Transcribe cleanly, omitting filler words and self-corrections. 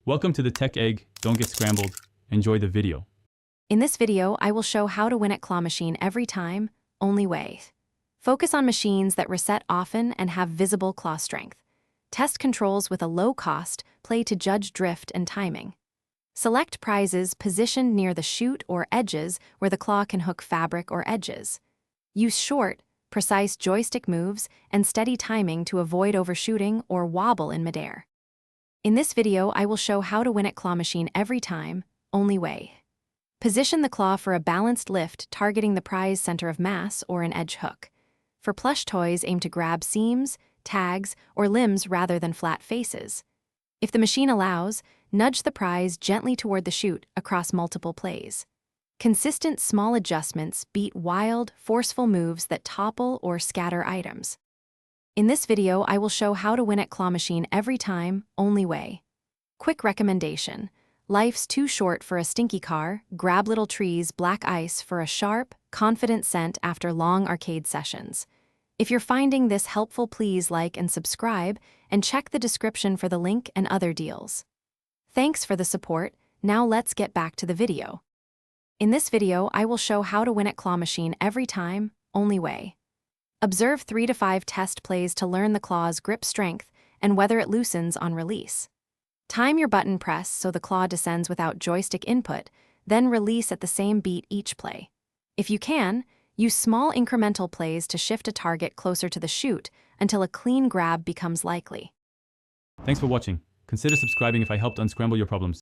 Welcome to the Tech Egg. Don't get scrambled. Enjoy the video. In this video, I will show how to win at claw machine every time, only way. Focus on machines that reset often and have visible claw strength. Test controls with a low cost, play to judge drift and timing. Select prizes positioned near the chute or edges where the claw can hook fabric or edges. Use short, precise joystick moves and steady timing to avoid overshooting or wobble in midair. In this video, I will show how to win at claw machine every time, only way. Position the claw for a balanced lift targeting the prize center of mass or an edge hook. For plush toys, aim to grab seams, tags, or limbs rather than flat faces. If the machine allows, nudge the prize gently toward the chute across multiple plays. Consistent small adjustments beat wild, forceful moves that topple or scatter items. In this video, I will show how to win at claw machine every time, only way. Quick recommendation. Life's too short for a stinky car, grab Little Tree's Black Ice for a sharp, confident scent after long arcade sessions. If you're finding this helpful, please like and subscribe, and check the description for the link and other deals. Thanks for the support. Now let's get back to the video. In this video, I will show how to win at claw machine every time, only way. Observe 3 to 5 test plays to learn the claw's grip strength and whether it loosens on release. Time your button press so the claw descends without joystick input, then release at the same beat each play. If you can, use small incremental plays to shift a target closer to the chute until a clean grab becomes likely. Thanks for watching. Consider subscribing if I helped unscramble your problems.